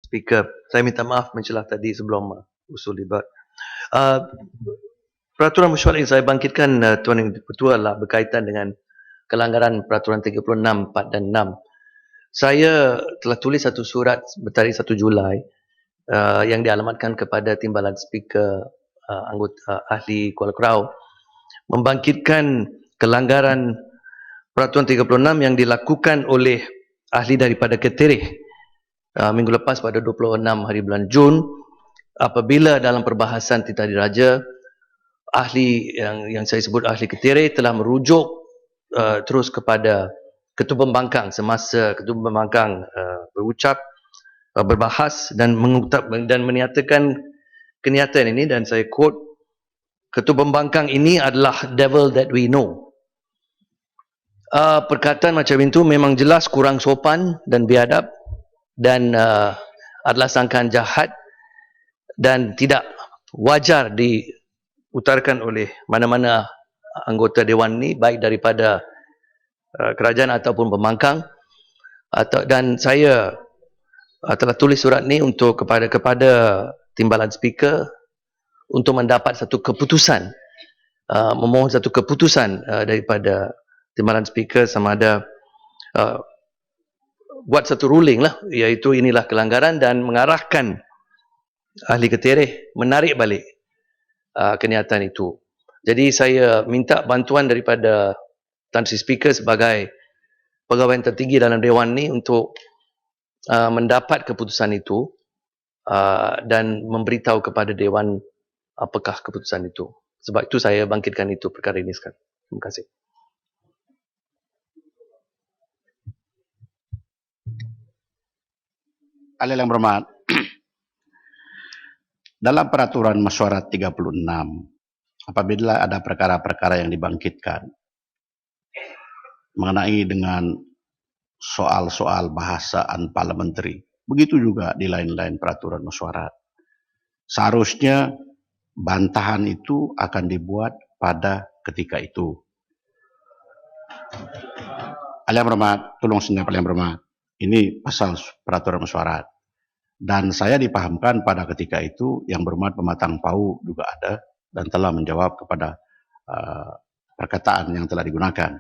Speaker. Saya minta maaf mencelah tadi sebelum usul debat. Uh, Peraturan mesyuarat yang saya bangkitkan, Tuan Yang Ketua, adalah berkaitan dengan kelanggaran Peraturan 36, 4 dan 6. Saya telah tulis satu surat bertarikh 1 Julai yang dialamatkan kepada Timbalan Speaker anggota ahli Kuala Kurau membangkitkan kelanggaran Peraturan 36 yang dilakukan oleh ahli daripada Ketereh minggu lepas pada 26 hari bulan Jun, apabila dalam perbahasan Tita Diraja ahli yang saya sebut ahli Ketereh telah merujuk terus kepada Ketua Pembangkang semasa Ketua Pembangkang berucap, berbahas dan menyatakan kenyataan ini, dan saya quote, Ketua Pembangkang ini adalah devil that we know. Perkataan macam itu memang jelas kurang sopan dan biadab dan adalah sangkaan jahat dan tidak wajar diutarakan oleh mana-mana anggota Dewan ini, baik daripada kerajaan ataupun pembangkang. Dan saya telah tulis surat ini untuk kepada Timbalan Speaker untuk mendapat satu keputusan, memohon satu keputusan daripada Timbalan Speaker sama ada buat satu ruling lah, iaitu inilah kelanggaran, dan mengarahkan ahli Ketereh menarik balik kenyataan itu. Jadi saya minta bantuan daripada Tan Sri Speaker sebagai pegawai yang tertinggi dalam Dewan ni untuk mendapat keputusan itu dan memberitahu kepada Dewan apakah keputusan itu. Sebab itu saya bangkitkan itu perkara ini sekarang. Terima kasih. Ahli yang berhormat, dalam peraturan mesyuarat 36, apabila ada perkara-perkara yang dibangkitkan mengenai dengan soal-soal bahasa unparliamentary, begitu juga di lain-lain peraturan mesyuarat, seharusnya bantahan itu akan dibuat pada ketika itu. Ahli yang berhormat, tolong senyap ahli yang berhormat. Ini pasal peraturan mesyuarat. Dan saya dipahamkan pada ketika itu yang berhormat Pematang Pau juga ada dan telah menjawab kepada perkataan yang telah digunakan.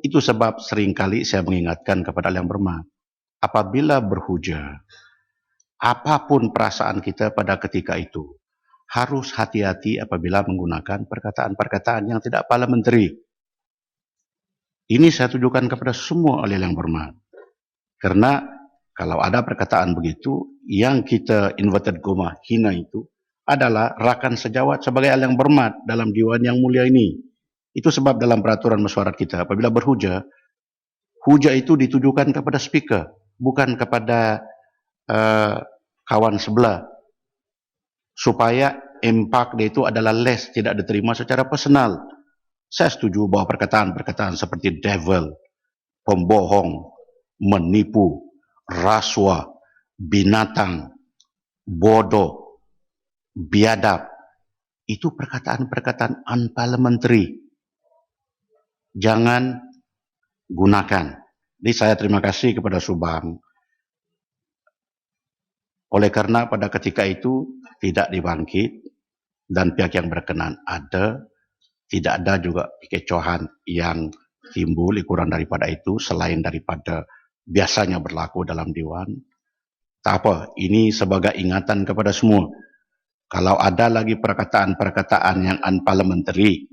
Itu sebab seringkali saya mengingatkan kepada yang berhormat, apabila berhujah, apapun perasaan kita pada ketika itu, harus hati-hati apabila menggunakan perkataan-perkataan yang tidak parliamentary. Ini saya tujukan kepada semua ahli yang berhormat. Karena kalau ada perkataan begitu, yang kita inverted comma hina itu adalah rakan sejawat sebagai ahli yang berhormat dalam Dewan yang mulia ini. Itu sebab dalam peraturan mesyuarat kita, apabila berhujah, hujah itu ditujukan kepada speaker, bukan kepada kawan sebelah. Supaya impak dia itu adalah less, tidak diterima secara personal. Saya setuju bahwa perkataan-perkataan seperti devil, pembohong, menipu, rasuah, binatang, bodoh, biadab, itu perkataan-perkataan unparliamentary. Jangan gunakan. Jadi saya terima kasih kepada Subang. Oleh karena pada ketika itu tidak dibangkit dan pihak yang berkenan ada, tidak ada juga kekecohan yang timbul kurang daripada itu selain daripada biasanya berlaku dalam Dewan. Tak apa, ini sebagai ingatan kepada semua. Kalau ada lagi perkataan-perkataan yang unparliamentary,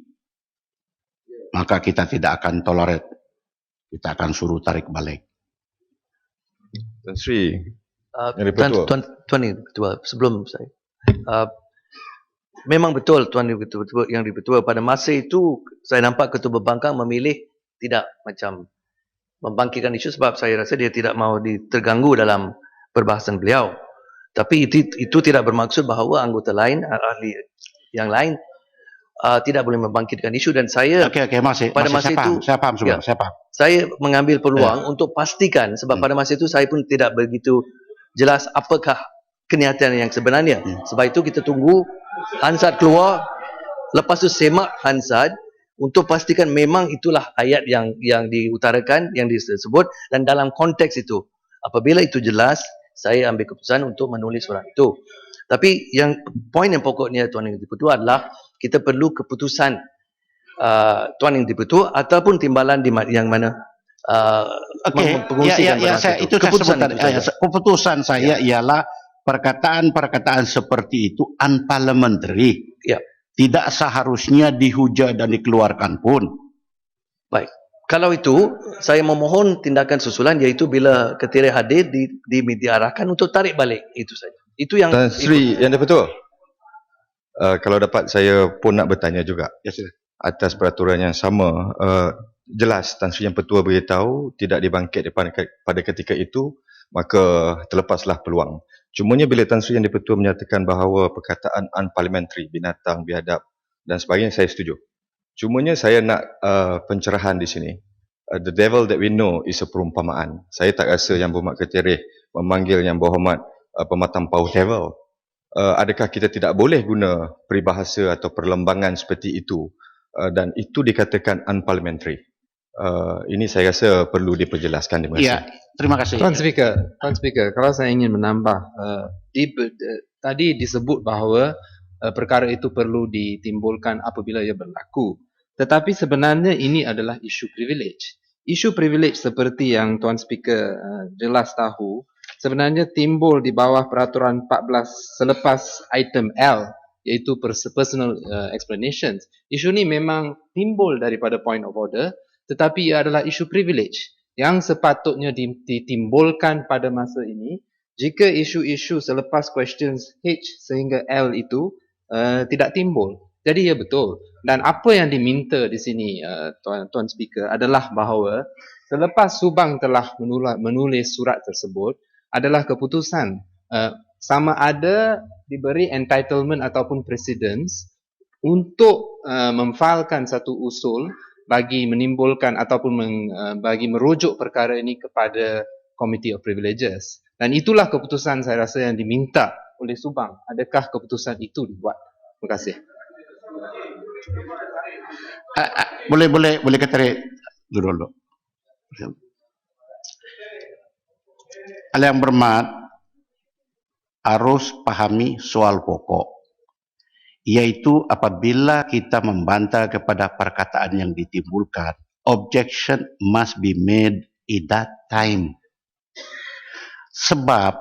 maka kita tidak akan tolerate. Kita akan suruh tarik balik. Tan Sri, Tuan Ketua, sebelum saya, memang betul Tuan Yang Ketua, pada masa itu saya nampak Ketua Pembangkang memilih tidak macam membangkitkan isu sebab saya rasa dia tidak mahu terganggu dalam perbahasan beliau. Tapi itu tidak bermaksud bahawa anggota lain, ahli yang lain tidak boleh membangkitkan isu, dan saya pada masa itu saya paham. Saya mengambil peluang untuk pastikan sebab pada masa itu saya pun tidak begitu jelas apakah kenyataan yang sebenarnya. Sebab itu kita tunggu Hansard keluar, lepas itu semak Hansard untuk pastikan memang itulah ayat yang diutarakan, yang disebut, dan dalam konteks itu apabila itu jelas saya ambil keputusan untuk menulis surat itu. Tapi poin yang pokoknya Tuan Yang Di-Pertua adalah kita perlu keputusan Tuan Yang Di-Pertua ataupun timbalan yang mana Okey, keputusan saya ialah perkataan-perkataan seperti itu unparliamentary. Ya. Tidak seharusnya dihujah dan dikeluarkan pun. Baik. Kalau itu, saya memohon tindakan susulan iaitu bila Ketua hadir diarahkan untuk tarik balik. Itu saja. Itu yang Tan Sri Yang Di-Pertua, kalau dapat saya pun nak bertanya juga. Ya, sila. Atas peraturan yang sama, jelas Tan Sri Yang Pertua beritahu tidak dibangkit pada ketika itu, maka terlepaslah peluang. Cumanya bila Tan Sri Yang Di-Pertua menyatakan bahawa perkataan unparliamentary, binatang, biadab dan sebagainya, saya setuju. Cumanya saya nak pencerahan di sini. The devil that we know is a perumpamaan. Saya tak rasa Yang Berhormat Ketua memanggil Yang Berhormat Pematang Pauh devil. Adakah kita tidak boleh guna peribahasa atau perlembangan seperti itu dan itu dikatakan unparliamentary? Ini saya rasa perlu diperjelaskan. Terima kasih. Ya, terima kasih. Tuan Speaker, kalau saya ingin menambah, tadi disebut bahawa perkara itu perlu ditimbulkan apabila ia berlaku. Tetapi sebenarnya ini adalah isu privilege. Isu privilege seperti yang Tuan Speaker jelas tahu, sebenarnya timbul di bawah peraturan 14 selepas item L, iaitu personal explanations. Isu ini memang timbul daripada point of order, tetapi ia adalah isu privilege yang sepatutnya ditimbulkan pada masa ini jika isu-isu selepas questions H sehingga L itu tidak timbul. Jadi ya betul. Dan apa yang diminta di sini Tuan Speaker adalah bahawa selepas Subang telah menulis surat tersebut adalah keputusan sama ada diberi entitlement ataupun precedence untuk memfailkan satu usul bagi menimbulkan ataupun bagi merujuk perkara ini kepada Committee of Privileges. Dan itulah keputusan saya rasa yang diminta oleh Subang. Adakah keputusan itu dibuat? Terima kasih. Boleh katakan dulu. Yang Berhormat harus pahami soal pokok, iaitu apabila kita membantah kepada perkataan yang ditimbulkan, objection must be made at that time. Sebab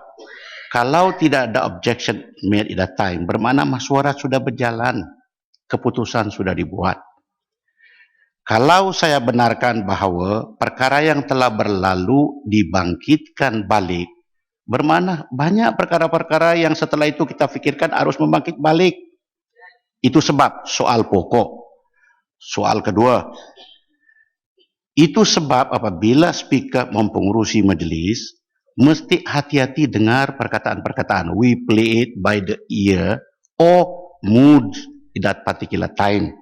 kalau tidak ada objection made at that time, bermakna mesyuarat sudah berjalan, keputusan sudah dibuat. Kalau saya benarkan bahawa perkara yang telah berlalu dibangkitkan balik, bermakna banyak perkara-perkara yang setelah itu kita fikirkan harus membangkit balik. Itu sebab soal pokok. Soal kedua, itu sebab apabila speaker mempengurusi majlis, mesti hati-hati dengar perkataan-perkataan. We play it by the ear or mood in that particular time.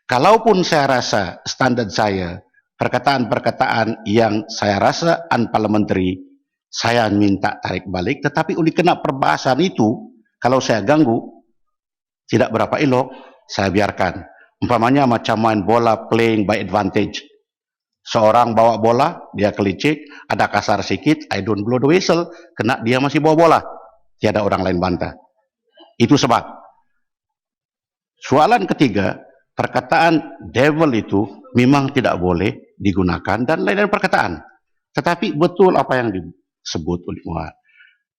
Kalaupun saya rasa standard saya, perkataan-perkataan yang saya rasa unparliamentary, saya minta tarik balik. Tetapi oleh kena perbahasan itu, kalau saya ganggu, tidak berapa elok, saya biarkan. Umpamanya macam main bola playing by advantage. Seorang bawa bola, dia kelicik, ada kasar sikit, I don't blow the whistle, kena dia masih bawa bola. Tiada orang lain bantah. Itu sebab. Soalan ketiga, perkataan devil itu memang tidak boleh digunakan dan lain-lain perkataan. Tetapi betul apa yang disebut oleh Muhammad.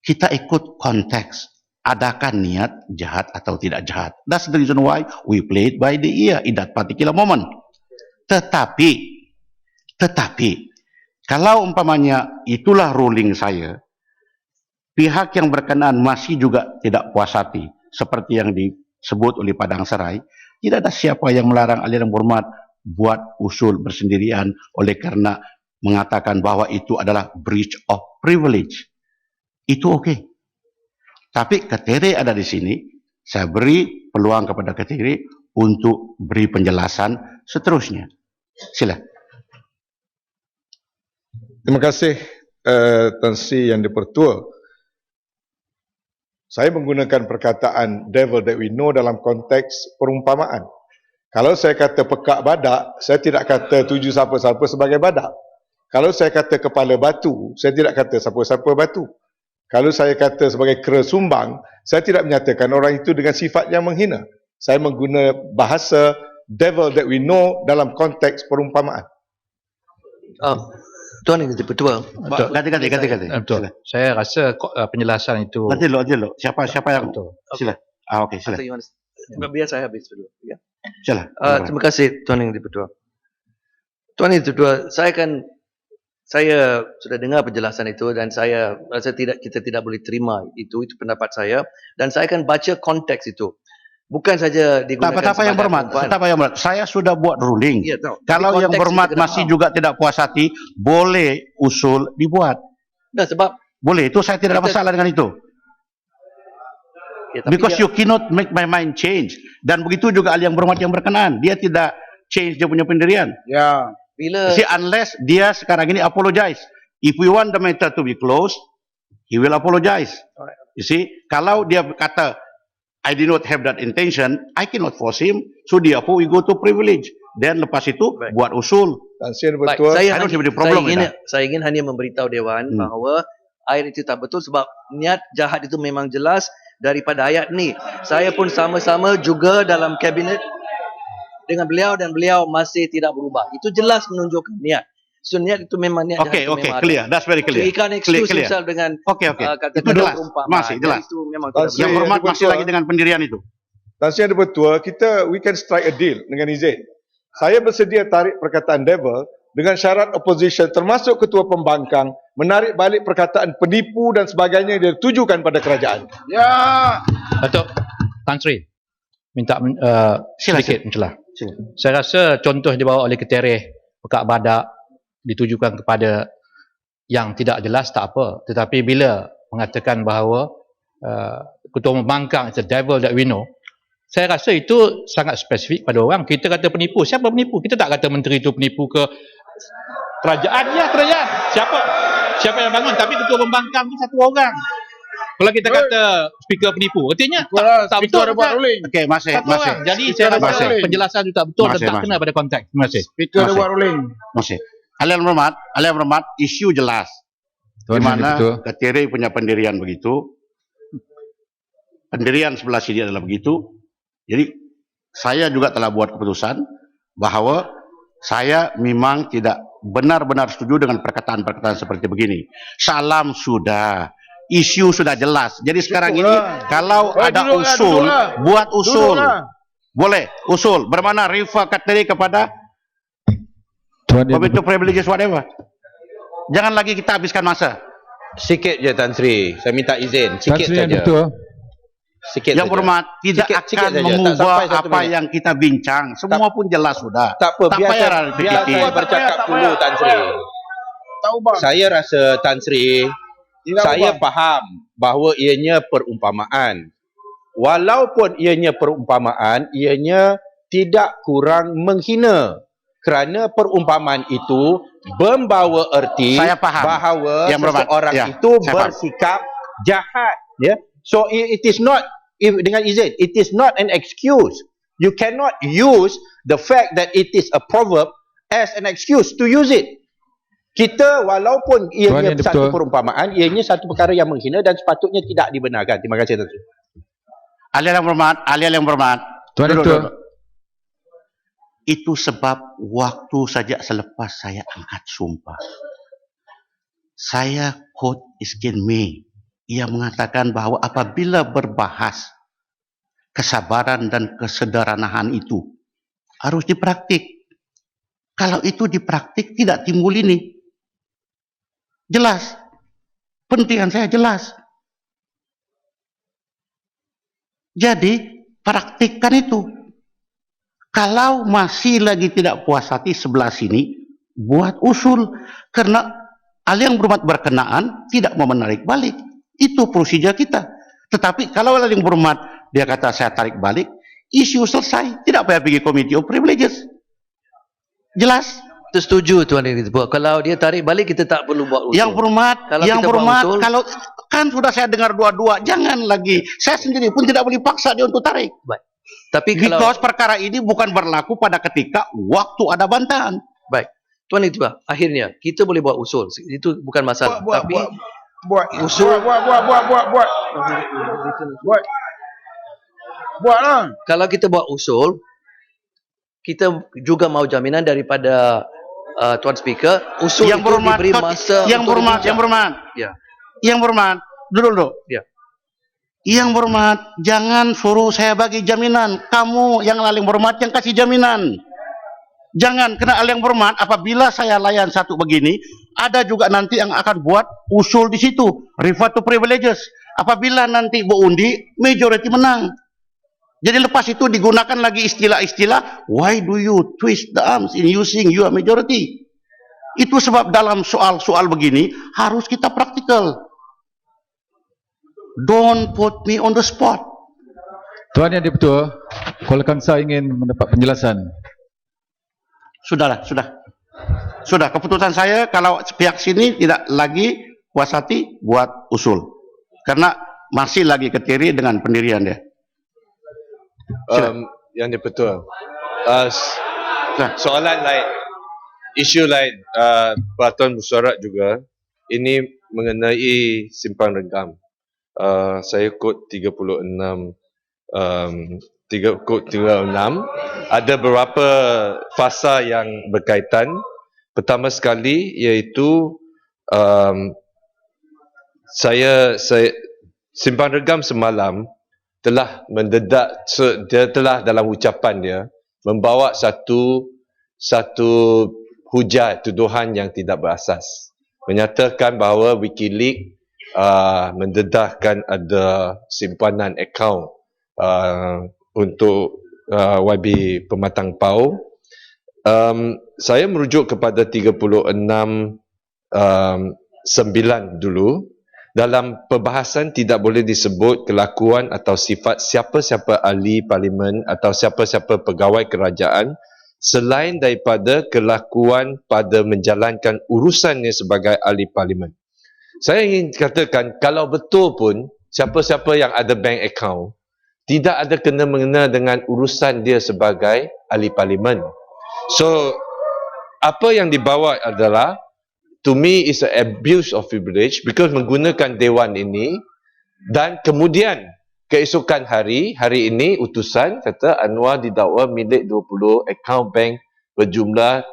Kita ikut konteks. Adakah niat jahat atau tidak jahat? That's the reason why we play it by the ear in that particular moment. Tetapi, kalau umpamanya itulah ruling saya, pihak yang berkenaan masih juga tidak puas hati, seperti yang disebut oleh Padang Serai, tidak ada siapa yang melarang Ahli Yang Berhormat buat usul bersendirian oleh kerana mengatakan bahawa itu adalah breach of privilege. Itu okey. Tapi Ketua ada di sini, saya beri peluang kepada Ketua untuk beri penjelasan seterusnya. Sila. Terima kasih Tan Sri Yang Di-Pertua. Saya menggunakan perkataan devil that we know dalam konteks perumpamaan. Kalau saya kata pekak badak, saya tidak kata tuju siapa-siapa sebagai badak. Kalau saya kata kepala batu, saya tidak kata siapa-siapa batu. Kalau saya kata sebagai kera sumbang, saya tidak menyatakan orang itu dengan sifat yang menghina. Saya mengguna bahasa devil that we know dalam konteks perumpamaan. Tuan Yang Dipertua. Ganti. Betul. Saya rasa penjelasan itu Nanti lo. Siapa yang betul. sila. Okey, sila. Biar saya habis dulu. Ya. Sila. Terima kasih Tuan Yang Dipertua. Tuan Yang Dipertua, saya sudah dengar penjelasan itu dan saya rasa kita tidak boleh terima itu pendapat saya, dan saya akan baca konteks itu. Bukan saja digunakan Siapa yang berhormat? Saya sudah buat ruling. Ya, tahu. Kalau Tapi yang konteks berhormat kita kena masih faham. juga tidak puas hati, boleh usul dibuat. Nah, sebab Boleh, itu saya tidak ada masalah dengan itu. ya, tapi Because dia- you cannot make my mind change. Dan begitu juga ahli yang berhormat yang berkenan. Dia tidak change dia punya pendirian. Ya. bila See, unless dia sekarang ini apologize. If we want the matter to be closed, he will apologize. You see, kalau dia kata, I did not have that intention, I cannot force him. So therefore we go to privilege. Then lepas itu Baik. buat usul. Tan Sri yang baik, Dipertua. saya I don't hanya- see the problem with saya ingin hanya memberitahu Dewan bahawa ayat itu tak betul sebab niat jahat itu memang jelas daripada ayat ni. Saya pun sama-sama juga dalam kabinet dengan beliau dan beliau masih tidak berubah. Itu jelas menunjukkan niat. So niat itu memang niat Okay, jahat itu okay, memang clear. ada. That's very So, clear. he can't excuse Clear. himself dengan Okay. kata-kata Itu jelas. perumpamaan. Masih jelas. Itu memang Tan tidak Sri Yang betul. berhormat Dipertua. masih lagi dengan pendirian itu. Tan Sri yang Dipertua, we can strike a deal dengan izin. Saya bersedia tarik perkataan devil dengan syarat opposition termasuk ketua pembangkang menarik balik perkataan penipu dan sebagainya yang ditujukan pada kerajaan. Datuk Tan Sri minta Sila, sedikit mencelah. Sila. Saya rasa contoh dibawa oleh Ketereh Pekak Badak ditujukan kepada yang tidak jelas tak apa, tetapi bila mengatakan bahawa ketua pembangkang is a devil that we know, saya rasa itu sangat spesifik pada orang. Kita kata penipu, siapa penipu? Kita tak kata menteri itu penipu ke kerajaan. Ya, kerajaan. Siapa yang bangun, tapi ketua pembangkang itu satu orang. Kalau kita kata speaker penipu, artinya tak betul juga. Okay, masih. Satu orang. Jadi saya rasa Masih. penjelasan itu tak betul dan Masih, tak masih. kena pada konteks. Terima kasih. Masih. Ahli yang berhormat, isu jelas. Di mana Ketereh punya pendirian begitu. Pendirian sebelah sini adalah begitu. Jadi saya juga telah buat keputusan bahawa saya memang tidak benar-benar setuju dengan perkataan-perkataan seperti begini. Salam sudah. Isu sudah jelas. Jadi sekarang ini kalau ada usul, buat usul. Boleh, usul. Bermana Rifa Ketereh kepada Pemimpin privileges whatever. Jangan lagi kita habiskan masa. Sikit je Tan Sri, saya minta izin. Sikit saja. Sikit Yang saja. berhormat tidak Sikit akan saja, tak mengubah sampai satu apa minit. yang kita bincang. Semua pun jelas sudah. Tak apa, biar payah saya dipikir. bercakap dulu Tan Sri. Saya rasa Tan Sri, saya faham bahawa ianya perumpamaan. Walaupun ianya perumpamaan, ianya tidak kurang menghina. Kerana perumpamaan itu membawa erti Saya faham. bahawa Yang berhormat. seseorang Ya, itu saya faham. bersikap jahat. Ya. So it is not, dengan izin, it is not an excuse. You cannot use the fact that it is a proverb as an excuse to use it. Kita walaupun ianya satu perumpamaan, ianya satu perkara yang menghina dan sepatutnya tidak dibenarkan. Terima kasih Tan Sri. Ahli yang berhormat. Duduk. Itu sebab waktu saja selepas saya angkat sumpah. Saya quote Iskin May. Ia mengatakan bahawa apabila berbahas kesabaran dan kesederhanaan itu harus dipraktik. Kalau itu dipraktik tidak timbul ini. Jelas. Pentingan saya jelas. Jadi praktikkan itu. Kalau masih lagi tidak puas hati sebelah sini, buat usul. Karena ahli yang berhormat berkenaan tidak mau menarik balik. Itu prosedur kita. Tetapi kalau ahli yang berhormat, dia kata saya tarik balik, isu selesai. Tidak payah pergi Committee of Privileges. Jelas? Itu setuju Tuan Yang Dipertua. Kalau dia tarik balik kita tak perlu buat usul. Yang berhormat, Kalau yang kita buat berhormat, usul- kalau kan sudah saya dengar dua-dua, jangan lagi. Saya sendiri pun tidak boleh paksa dia untuk tarik. Baik. Tapi kalau Because perkara ini bukan berlaku pada ketika waktu ada bantahan. baik. Tuan Yang Dipertua, akhirnya kita boleh buat usul. Itu bukan masalah. Tapi Buat. Usul. Buatlah. Kalau kita buat usul, kita juga mau jaminan daripada Tuan Speaker, usul Yang itu berhormat, diberi masa yang untuk berhormat, dibincang. yang berhormat, Ya. yang berhormat, dulu. Ya. Yang berhormat, jangan suruh saya bagi jaminan. Kamu yang paling berhormat yang kasih jaminan. Jangan, kena yang berhormat, apabila saya layan satu begini, ada juga nanti yang akan buat usul di situ. Refer to privileges. Apabila nanti berundi, majority menang. Jadi lepas itu digunakan lagi istilah-istilah, why do you twist the arms in using your majority? Itu sebab dalam soal-soal begini, harus kita praktikal. Don't put me on the spot. Tuan Yang Di-Pertua, Kuala Kangsar ingin mendapat penjelasan. Sudah. Keputusan saya kalau pihak sini tidak lagi puas hati buat usul. Karena masih lagi ketiri dengan pendirian dia. Yang Di-Pertua, Silakan. soalan lain, isu lain, Peraturan Mesyuarat juga, ini mengenai simpang renggam. Saya kod 36, kod 36, ada beberapa fasa yang berkaitan. Pertama sekali iaitu saya simpang renggam semalam telah mendedak, dia telah dalam ucapan dia membawa satu hujah tuduhan yang tidak berasas, menyatakan bahawa WikiLeaks mendedahkan ada simpanan akaun untuk YB Pematang Pau. Saya merujuk kepada 36 9 dulu. Dalam perbahasan tidak boleh disebut kelakuan atau sifat siapa-siapa ahli parlimen atau siapa-siapa pegawai kerajaan selain daripada kelakuan pada menjalankan urusannya sebagai ahli parlimen. Saya ingin katakan, kalau betul pun siapa-siapa yang ada bank account tidak ada kena-mengena dengan urusan dia sebagai ahli parlimen. So, apa yang dibawa adalah, to me is an abuse of privilege because menggunakan dewan ini, dan kemudian keesokan hari ini utusan kata Anwar didakwa milik 20 akaun bank berjumlah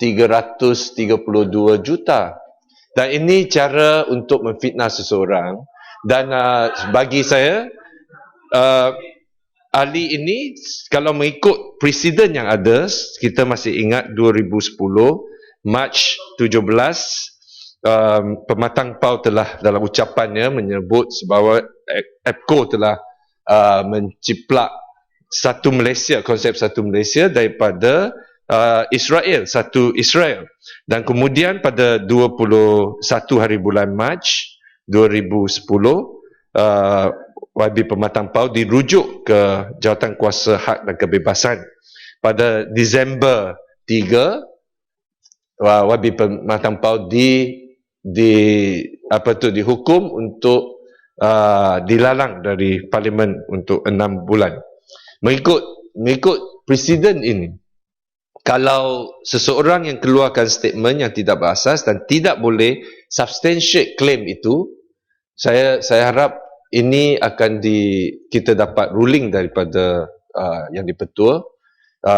332 juta. Dan ini cara untuk memfitnah seseorang. Dan bagi saya, ahli ini kalau mengikut presiden yang ada, kita masih ingat 2010 Mac 17, Pematang Pau telah dalam ucapannya menyebut bahawa APCO telah menciplak satu Malaysia, konsep satu Malaysia daripada Israel, satu Israel. Dan kemudian pada 21 hari bulan Mac 2010, YB Pematang Pau dirujuk ke Jawatan Kuasa Hak dan Kebebasan. Pada Disember 3, YB Pematang Pau dihukum untuk dilalang dari parlimen untuk 6 bulan. Mengikut presiden ini, kalau seseorang yang keluarkan statement yang tidak berasas dan tidak boleh substantiate claim itu, saya harap ini akan kita dapat ruling daripada Yang Di-Pertua,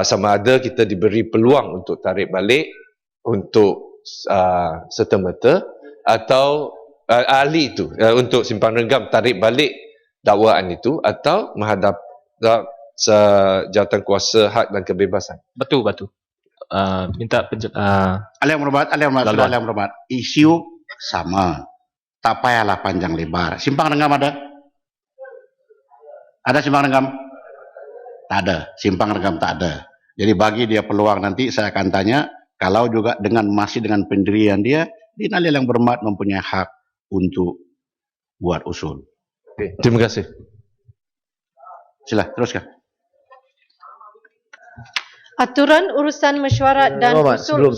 sama ada kita diberi peluang untuk tarik balik untuk serta-merta, atau ahli itu untuk simpang renggam tarik balik dakwaan itu, atau menghadap Jawatan Kuasa Hak dan Kebebasan. Betul. Minta Yang berhormat, isu sama, tak payahlah panjang lebar. Simpang renggam ada? Ada simpang renggam? Tak ada. Simpang renggam tak ada. Jadi bagi dia peluang, nanti saya akan tanya, kalau juga masih dengan pendirian dia, Dinalil Yang Berhormat mempunyai hak untuk buat usul. Okay. Terima kasih. Sila, teruskan. Aturan urusan mesyuarat dan usul